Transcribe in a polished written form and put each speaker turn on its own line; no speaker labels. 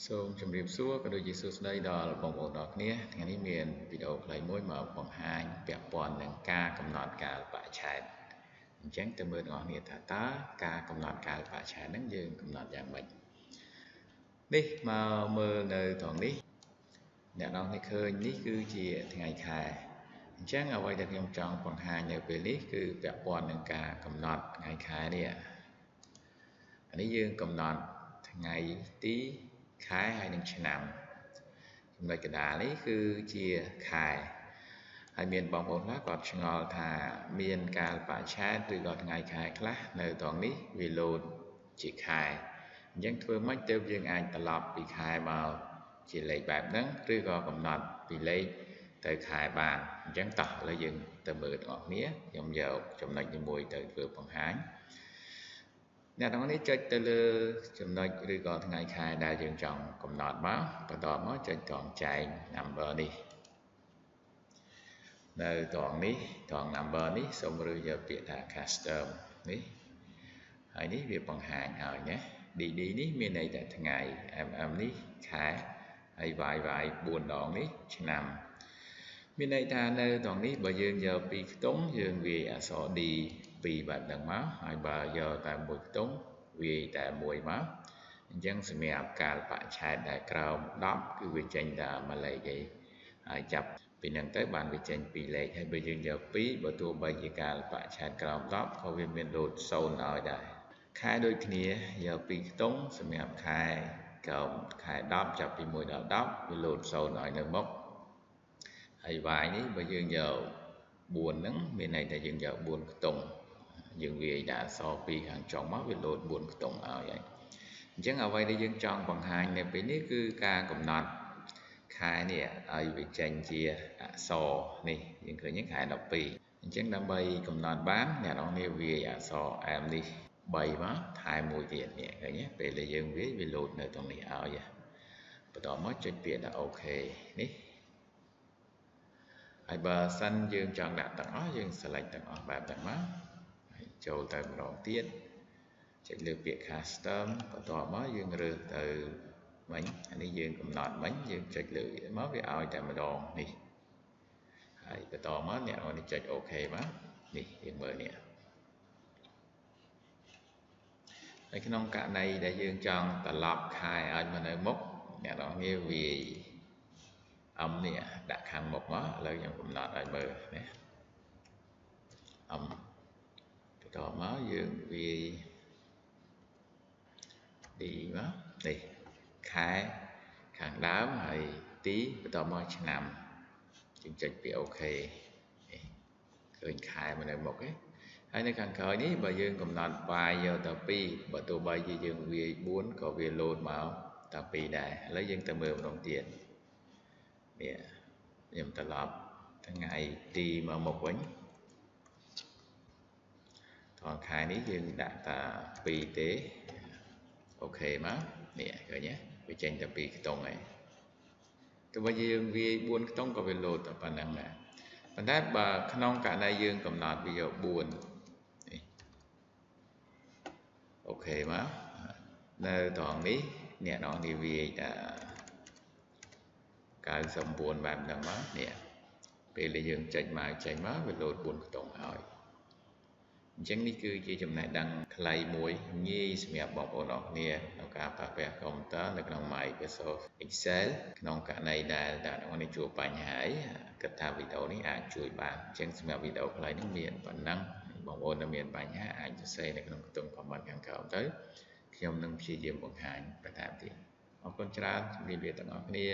សូមជម្រាបសួរក៏ដូចជាសួស្តីដល់បងប្អូនទាំងអស់គ្នាថ្ងៃនេះមានវីដេអូខ្លីមួយមកបង្ហាញពាក់ព័ន្ធនឹងការកំណត់កាលបរិច្ឆេទអញ្ចឹងទៅមើលទាំងអស់គ្នាថាតើការកំណត់កាលបរិច្ឆេទហ្នឹងយើងកំណត់យ៉ាងម៉េចនេះមកមើលនៅត្រង់នេះអ្នកនរគ្នាឃើញនេះគឺជាថ្ងៃខែអញ្ចឹងអ្វីដែលខ្ញុំចង់បង្ហាញនៅពេលនេះគឺពាក់ព័ន្ធនឹងការកំណត់ថ្ងៃខែនេះនេះយើងកំណត់ថ្ងៃទីខែហើយនឹងឆ្នាំចំណុចកណ្ដាលនេះគឺជាខែហើយមានបងប្អូនខ្លះគាត់ឆ្ងល់ថាមានកាលបរិច្ឆេទឬក៏ថ្ងៃខែខ្លះនៅត្រង់នេះវាលោតជាខែអញ្ចឹងធ្វើម៉េចទើបយើងអាចត្រឡប់ពីខែមកជាលេខបែបហ្នឹងឬក៏កំណត់ពីលេខទៅខែបានអញ្ចឹងតោះឥឡូវយើងទៅមើលទាំងអស់គ្នាខ្ញុំយកចំណុចទី1ទៅធ្វើបង្ហាញអ្នកទាំងនេះចុចទៅលើចំណុចឬក៏ថ្ងៃខែដែលយើងចង់កំណត់មកបន្ទាប់មកចុចត្រង់ចែក number នេះនៅត្រង់នេះត្រង់ number នេះសូមរើសយកពាក្យថា custom នេះហើយនេះវាបង្ហាញឲ្យណា DD នេះមានន័យថាថ្ងៃ MM នេះខែហើយ YY 4ដងនេះឆ្នាំមានន័យថានៅត្រង់នេះបើយើងយកពីខ្ទង់យើងវាយអក្សរ D 2បែបហ្នឹងមកហើយបើយកតែមួយខ្ទង់វាយតែមួយមកអញ្ចឹងសម្រាប់កាលបរិច្ឆេទដែលក្រោម10គឺវាចេញតែមួយលេខឯងហើយចាប់ពីហ្នឹងទៅបានវាចេញ2លេខហើយបើយើងយក2បើទោះបីជាកាលបរិច្ឆេទក្រោម10ក៏វាមានលោត0ឲ្យដែរខែដូចគ្នាយកពីខ្ទង់សម្រាប់ខែក្រោមខែ10ចាប់ពី1ដល់10វាលោត0ឲ្យនៅមុខហើយ y នេះបើយើងយក4ហ្នឹងមានន័យថាយើងយក4ខ្ទង់យើងវាយដាក់អក្សរ2ខាងចុងមកវាលោត4ខ្ទង់ឲ្យហើយអញ្ចឹងអ្វីដែលយើងចង់បង្ហាញនៅពេលនេះគឺការកំណត់ខែនេះឲ្យវាចេញជាអក្សរនេះយើងឃើញខែ12អញ្ចឹងដើម្បីកំណត់បានអ្នកនរគ្នាវាយអក្សរ M នេះ3មកថែមមួយទៀតនេះឃើញទេពេលដែលយើងវាយវាលោតនៅត្រង់នេះឲ្យបន្តមកចុចពាក្យថាអូខេនេះហើយបើសិនយើងចង់ដាក់ទាំងអស់យើង select ទាំងអស់បែបហ្នឹងមកហើយចូលទៅម្ដងទៀតចុចលើពាក្យ custom បន្ទាប់មកយើងរើសទៅមិញអានេះយើងកំណត់មិញយើងចុចលើវាមកវាឲ្យតែម្ដងនេះហើយបន្តមកអ្នកនរចុចអូខេមកនេះយើងមើលនេះហើយក្នុងករណីដែលយើងចង់ត្រឡប់ខែឲ្យមកនៅមុខអ្នកនរវាវាយអំនេះដាក់ខាងមុខមកឥឡូវខ្ញុំកំណត់ឲ្យមើលណាអំបន្តមកយើងវាយ D មកនេះខែខាងដើមហើយទីបន្តមកឆ្នាំយើងចុចពីអូខេឃើញខែមកនៅមុខទេហើយនៅខាងក្រោយនេះបើយើងកំណត់ y យកទៅ2បើទោះបីជាយើងវាយ4ក៏វាលោតមកតែ2ដែរឥឡូវយើងទៅមើលម្ដងទៀតនេះខ្ញុំត្រឡប់ថ្ងៃទីមកមុខវិញថតខែនេះយើងដាក់តែ2ទេអូខេមកនេះឃើញទេវាចេញតែ2ខ្ទង់ហើយទោះបីយើងវាយ4ខ្ទង់ក៏វាលោតតែប៉ុណ្្នឹងដែរប៉ុន្តែបើក្នុងករណីយើងកំណត់វាយក4នេះអូខេមកនៅត្រង់នេះអ្នកនរនេះវាយតែ99បែបហ្នឹងមកនេះពេលដែលយើងចុចមកចេញមកវាលោត4ខ្ទង់ឲ្យអញ្ចឹងនេះគឺជាចំណេះដឹងខ្លីមួយងាយសម្រាប់បងប្អូនអរគ្នាក្នុងការប្រើប្រាស់កុំព្យូទ័រនៅក្នុង Microsoft Excel ក្នុងករណីដែលអ្នកនរនេះជួបបញ្ហាគិតថាវីដេអូនេះអាចជួយបានអញ្ចឹងសម្រាប់វីដេអូខ្លីនេះមានប៉ុណ្ណឹងបងប្អូនដែលមានបញ្ហាអាចសរសេរនៅក្នុងខ្ទង់ comment ខាងក្រោមទៅខ្ញុំនឹងព្យាយាមបង្ហាញបន្ថែមទៀតអរគុណច្រើនជម្រាបលាទាំងអស់គ្នា